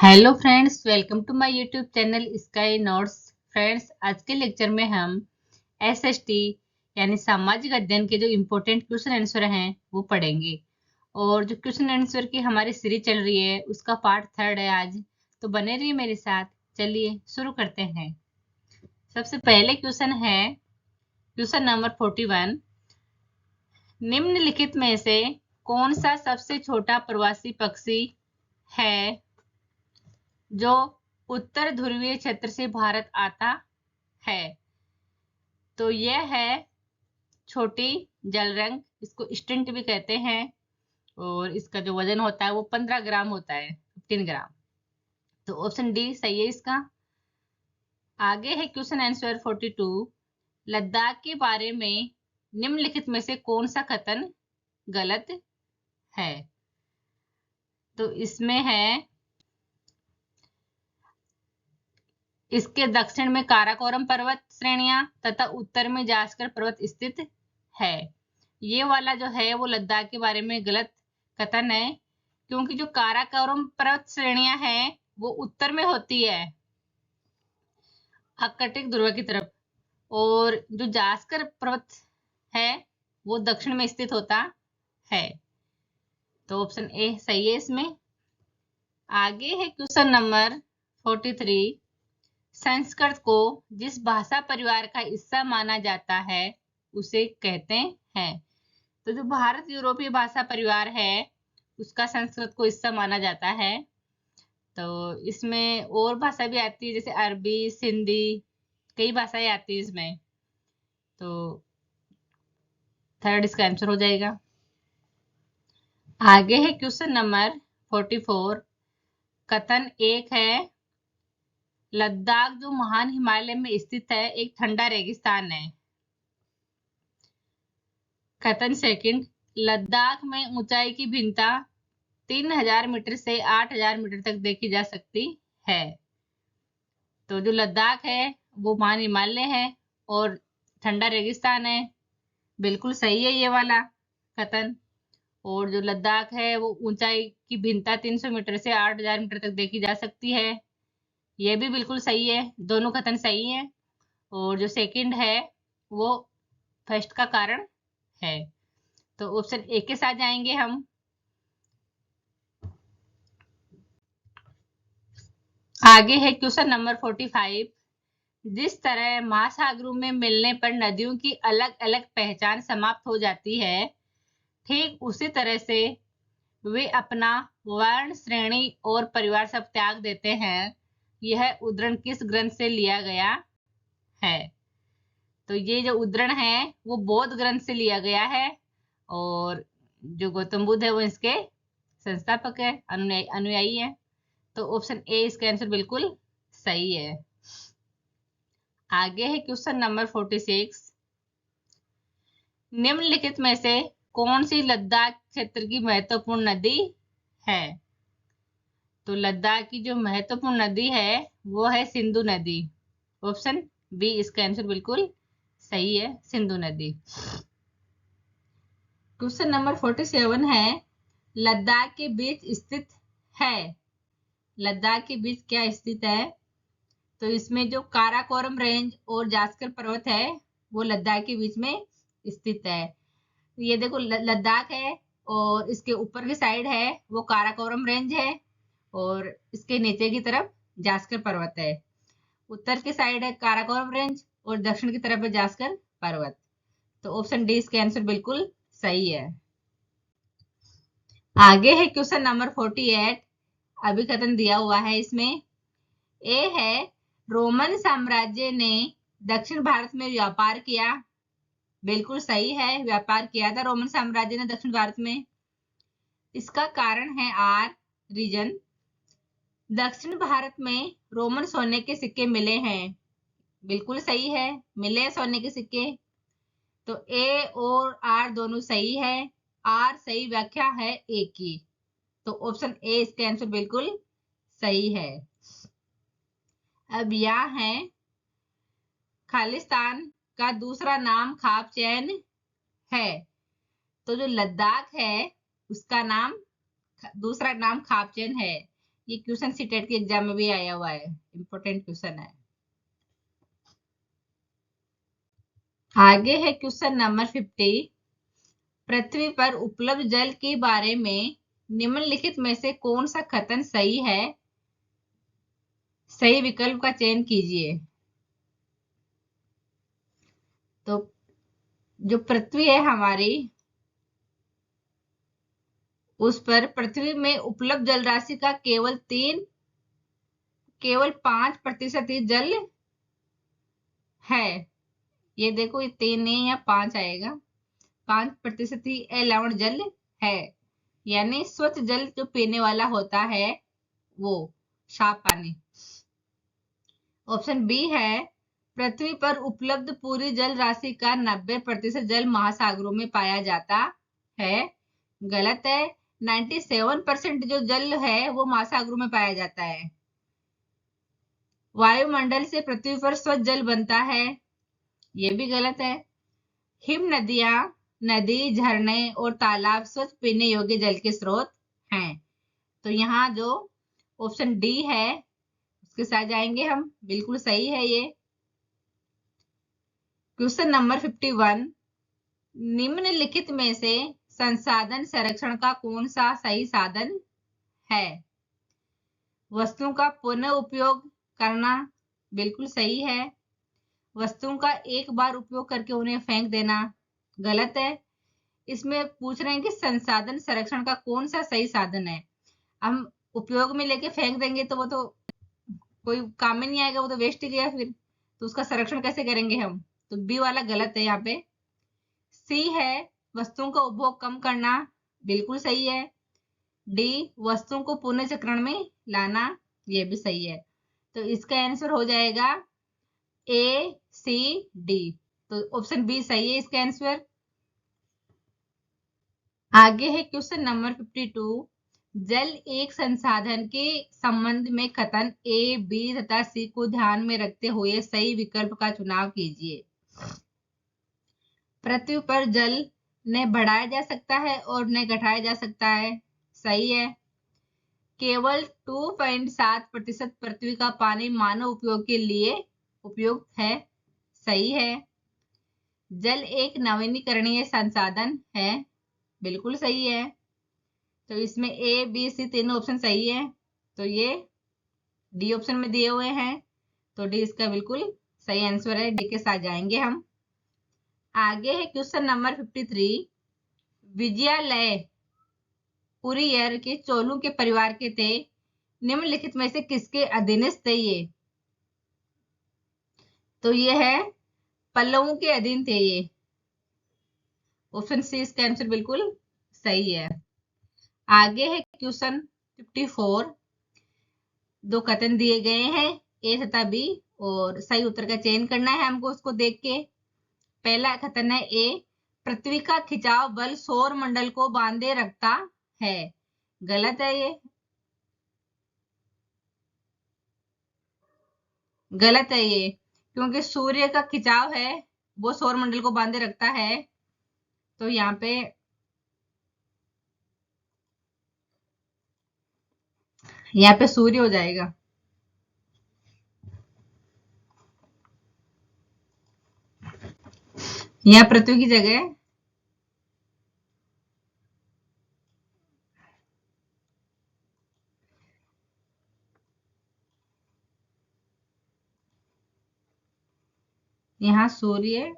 Hello friends, welcome to my YouTube channel Sky Notes. Friends, आज के lecture में हम एसएसटी यानी सामाजिक अध्ययन के जो इम्पोर्टेंट क्वेश्चन आंसर हैं वो पढ़ेंगे। और जो क्वेश्चन आंसर की हमारी सीरीज चल रही है उसका पार्ट 3 है आज, तो बने रहिए मेरे साथ। चलिए शुरू करते हैं। सबसे पहले क्वेश्चन है क्वेश्चन नंबर 41। निम्नलिखित में से कौन सा सबसे छोटा प्रवासी पक्षी है जो उत्तर ध्रुवीय क्षेत्र से भारत आता है? तो यह है छोटी जलरंग, इसको स्टिंट भी कहते हैं। और इसका जो वजन होता है वो 15 ग्राम होता है, 15 ग्राम। तो ऑप्शन डी सही है इसका। आगे है क्वेश्चन आंसर 42। लद्दाख के बारे में निम्नलिखित में से कौन सा कथन गलत है? तो इसमें है इसके दक्षिण में काराकोरम पर्वत श्रेणियां तथा उत्तर में जास्कर पर्वत स्थित है। ये वाला जो है वो लद्दाख के बारे में गलत कथन है, क्योंकि जो काराकोरम पर्वत श्रेणियां हैं वो उत्तर में होती है, आर्कटिक ध्रुव की तरफ, और जो जास्कर पर्वत है वो दक्षिण में स्थित होता है। तो ऑप्शन ए सही है इसमें। आगे है क्वेश्चन नंबर 43। संस्कृत को जिस भाषा परिवार का हिस्सा माना जाता है उसे कहते हैं। तो जो भारत यूरोपीय भाषा परिवार है उसका संस्कृत को हिस्सा माना जाता है। तो इसमें और भाषा भी आती है, जैसे अरबी, सिंधी, कई भाषाएं आती है इसमें। तो थर्ड इसका आंसर हो जाएगा। आगे है क्वेश्चन नंबर 44। कथन एक है लद्दाख जो महान हिमालय में स्थित है एक ठंडा रेगिस्तान है। कथन सेकंड, लद्दाख में ऊंचाई की भिन्नता 3000 मीटर से 8000 मीटर तक देखी जा सकती है। तो जो लद्दाख है वो महान हिमालय है और ठंडा रेगिस्तान है, बिल्कुल सही है ये वाला कथन। और जो लद्दाख है वो ऊंचाई की भिन्नता 300 मीटर से 8000 मीटर तक देखी जा सकती है, ये भी बिल्कुल सही है, दोनों कथन सही है। और जो सेकंड है वो फर्स्ट का कारण है। तो ऑप्शन ए के साथ जाएंगे हम। आगे है क्वेश्चन नंबर 45। जिस तरह महासागरों में मिलने पर नदियों की अलग अलग पहचान समाप्त हो जाती है, ठीक उसी तरह से वे अपना वर्ण, श्रेणी और परिवार सब त्याग देते हैं। यह उद्धरण किस ग्रंथ से लिया गया है? तो ये जो उद्धरण है वो बौद्ध ग्रंथ से लिया गया है, और जो गौतम बुद्ध है वो इसके संस्थापक है, अनुयायी है। तो ऑप्शन ए इसका आंसर बिल्कुल सही है। आगे है क्वेश्चन नंबर 46। निम्नलिखित में से कौन सी लद्दाख क्षेत्र की महत्वपूर्ण नदी है? तो लद्दाख की जो महत्वपूर्ण नदी है वो है सिंधु नदी। ऑप्शन बी इसका आंसर बिल्कुल सही है, सिंधु नदी। क्वेश्चन नंबर 47 है लद्दाख के बीच स्थित है। लद्दाख के बीच क्या स्थित है? तो इसमें जो काराकोरम रेंज और जास्कर पर्वत है वो लद्दाख के बीच में स्थित है। ये देखो लद्दाख है और इसके ऊपर की साइड है वो काराकोरम रेंज है, और इसके नीचे की तरफ जास्कर पर्वत है। उत्तर की साइड है काराकोरम रेंज और दक्षिण की तरफ है जास्कर पर्वत। तो ऑप्शन डी इसके आंसर बिल्कुल सही है। आगे है क्वेश्चन नंबर 48। अभी कथन दिया हुआ है इसमें। ए है रोमन साम्राज्य ने दक्षिण भारत में व्यापार किया। बिल्कुल सही है, व्यापार किया था रोमन साम्राज्य ने दक्षिण भारत में। इसका कारण है आर रीजन। दक्षिण भारत में रोमन सोने के सिक्के मिले हैं। बिल्कुल सही है, मिले सोने के सिक्के। तो ए और आर दोनों सही है, आर सही व्याख्या है ए की। तो ऑप्शन ए इसका आंसर बिल्कुल सही है। अब यह है खालिस्तान का दूसरा नाम खापचैन है। तो जो लद्दाख है उसका नाम दूसरा नाम खापचैन है। ये क्वेश्चन सीटेट के एग्जाम में भी आया हुआ है, इंपॉर्टेंट क्वेश्चन है। आगे है क्वेश्चन नंबर 50। पृथ्वी पर उपलब्ध जल के बारे में निम्नलिखित में से कौन सा कथन सही है? सही विकल्प का चयन कीजिए। तो जो पृथ्वी है हमारी, उस पर पृथ्वी में उपलब्ध जल राशि का केवल 5% ही जल है। ये देखो, ये 3 नहीं या 5 आएगा। 5% ही लवण जल है, यानी स्वच्छ जल जो पीने वाला होता है वो साफ पानी। ऑप्शन बी है पृथ्वी पर उपलब्ध पूरी जल राशि का 90% जल महासागरों में पाया जाता है। गलत है। 97% जो जल है वो महासागरों में पाया जाता है। वायुमंडल से पृथ्वी पर स्वच्छ जल बनता है, ये भी गलत है। हिम नदियां, नदी, झरने और तालाब स्वच्छ पीने योग्य जल के स्रोत हैं। तो यहाँ जो ऑप्शन डी है उसके साथ जाएंगे हम, बिल्कुल सही है ये। Question number 51। निम्नलिखित में से संसाधन संरक्षण का कौन सा सही साधन है? वस्तुओं का पुनः उपयोग करना, बिल्कुल सही है। वस्तुओं का एक बार उपयोग करके उन्हें फेंक देना, गलत है। इसमें पूछ रहे हैं कि संसाधन संरक्षण का कौन सा सही साधन है। हम उपयोग में लेके फेंक देंगे तो वो तो कोई काम में नहीं आएगा, वो तो वेस्ट ही गया फिर, तो उसका संरक्षण कैसे करेंगे हम? तो बी वाला गलत है यहाँ पे। सी है वस्तुओं का उपभोग कम करना, बिल्कुल सही है। डी वस्तुओं को पुनः चक्रण में लाना, ये भी सही है। तो इसका आंसर हो जाएगा ए सी डी। तो ऑप्शन बी सही है इसका आंसर। आगे है क्वेश्चन नंबर 52। जल एक संसाधन के संबंध में कथन ए, बी तथा सी को ध्यान में रखते हुए सही विकल्प का चुनाव कीजिए। पृथ्वी पर जल न बढ़ाया जा सकता है और न घटाया जा सकता है, सही है। केवल 2.7% पृथ्वी का पानी मानव उपयोग के लिए उपयुक्त है, सही है। जल एक नवीनीकरणीय संसाधन है, बिल्कुल सही है। तो इसमें ए बी सी तीनों ऑप्शन सही है, तो ये डी ऑप्शन में दिए हुए हैं, तो डी इसका बिल्कुल सही आंसर है। डी के साथ जाएंगे हम। आगे है क्वेश्चन नंबर 53। विजयालय कुरियर के चोलू के परिवार के थे, निम्नलिखित में से किसके अधीनस्थ थे ये? तो ये है पल्लवों के अधीन थे ये। ऑप्शन सी इसका आंसर बिल्कुल सही है। आगे है क्वेश्चन 54। दो कथन दिए गए हैं ए तथा बी, और सही उत्तर का चयन करना है हमको उसको देख के। पहला कथन है ए, पृथ्वी का खिंचाव बल सौर मंडल को बांधे रखता है, गलत है ये, गलत है ये, क्योंकि सूर्य का खिंचाव है वो सौर मंडल को बांधे रखता है। तो यहाँ पे सूर्य हो जाएगा। यहाँ पृथ्वी की जगह यहाँ सूर्य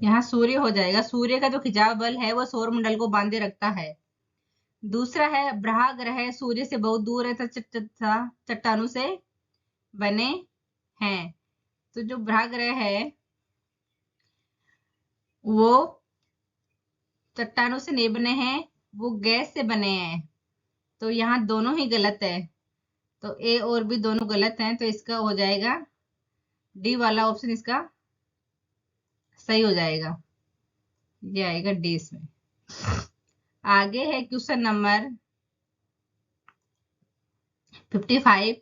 यहाँ सूर्य हो जाएगा। सूर्य का जो खिंचाव बल है वो सौर मंडल को बांधे रखता है। दूसरा है ब्रहा ग्रह सूर्य से बहुत दूर है तथा चट्टानों से बने हैं। तो जो ब्रहा ग्रह है वो चट्टानों से नहीं बने हैं, वो गैस से बने हैं। तो यहाँ दोनों ही गलत है, तो ए और बी दोनों गलत हैं। तो इसका हो जाएगा डी वाला ऑप्शन इसका सही हो जाएगा, ये आएगा डी इसमें। आगे है क्वेश्चन नंबर 55।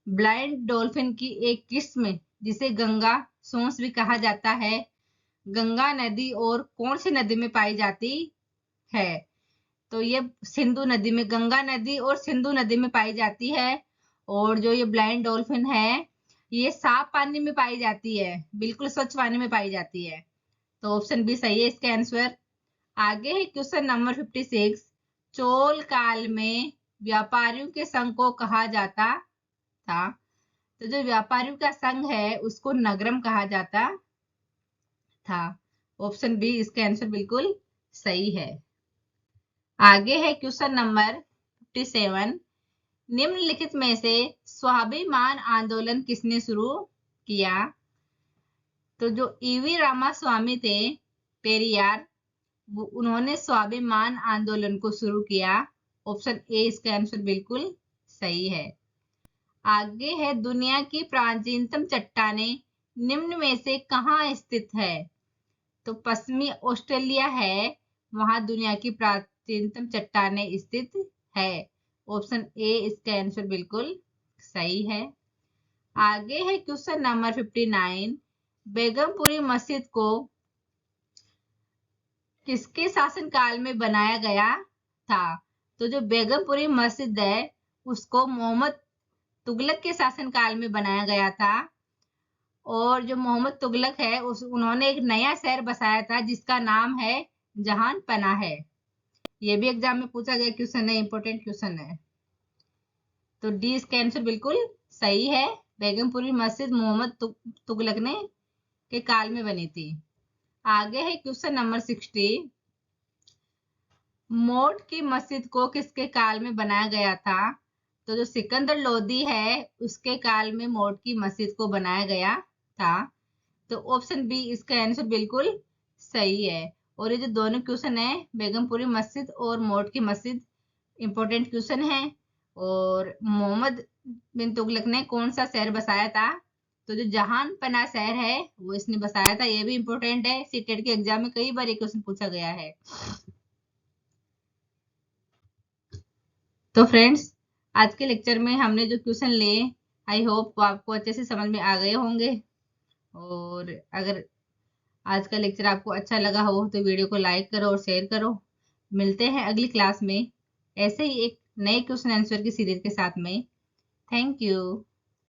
ब्लाइंड डॉल्फिन की एक किस्म जिसे गंगा सोंस भी कहा जाता है, गंगा नदी और कौन सी नदी में पाई जाती है? तो ये सिंधु नदी में, गंगा नदी और सिंधु नदी में पाई जाती है। और जो ये ब्लाइंड डॉल्फिन है ये साफ पानी में पाई जाती है, बिल्कुल स्वच्छ पानी में पाई जाती है। तो ऑप्शन बी सही है इसका आंसर। आगे है क्वेश्चन नंबर 56। चोल काल में व्यापारियों के संघ को कहा जाता था, तो जो व्यापारियों का संघ है उसको नगरम कहा जाता था। ऑप्शन बी इसका आंसर बिल्कुल सही है। आगे है क्वेश्चन नंबर 57। निम्नलिखित में से स्वाभिमान आंदोलन किसने शुरू किया? तो जो ईवी रामास्वामी थे, पेरियार, उन्होंने स्वाभिमान आंदोलन को शुरू किया। ऑप्शन ए इसका आंसर बिल्कुल सही है। आगे है दुनिया की प्राचीनतम चट्टानें निम्न में से कहाँ स्थित है? तो पश्चिमी ऑस्ट्रेलिया है, वहां दुनिया की प्राचीनतम चट्टानें स्थित है। ऑप्शन ए इसका आंसर बिल्कुल सही है। आगे है क्वेश्चन नंबर 59। बेगमपुरी मस्जिद को किसके शासनकाल में बनाया गया था? तो जो बेगमपुरी मस्जिद है उसको मोहम्मद तुगलक के शासनकाल में बनाया गया था। और जो मोहम्मद तुगलक है उन्होंने एक नया शहर बसाया था जिसका नाम है जहान पनाह है। ये भी एग्जाम में पूछा गया क्वेश्चन है, इंपॉर्टेंट क्वेश्चन है। तो डी इसका आंसर बिल्कुल सही है। बेगमपुरी मस्जिद मोहम्मद तुगलक ने के काल में बनी थी। आगे है क्वेश्चन नंबर 60। मोट की मस्जिद को किसके काल में बनाया गया था? तो जो सिकंदर लोदी है उसके काल में मोट की मस्जिद को बनाया गया था। तो ऑप्शन बी इसका आंसर बिल्कुल सही है। और ये जो दोनों क्वेश्चन है बेगमपुरी मस्जिद और मोट की मस्जिद इंपॉर्टेंट क्वेश्चन है। और मोहम्मद बिन तुगलक ने कौन सा शहर बसाया था? तो जो जहान पना शहर है वो इसने बसाया था। ये भी इंपॉर्टेंट है, सीटेट के एग्जाम में कई बार ये क्वेश्चन पूछा गया है। तो फ्रेंड्स आज के लेक्चर में हमने जो क्वेश्चन लिए आई होप आपको अच्छे से समझ में आ गए होंगे। और अगर आज का लेक्चर आपको अच्छा लगा हो तो वीडियो को लाइक करो और शेयर करो। मिलते हैं अगली क्लास में ऐसे ही एक नए क्वेश्चन आंसर की सीरीज के साथ में। Thank you.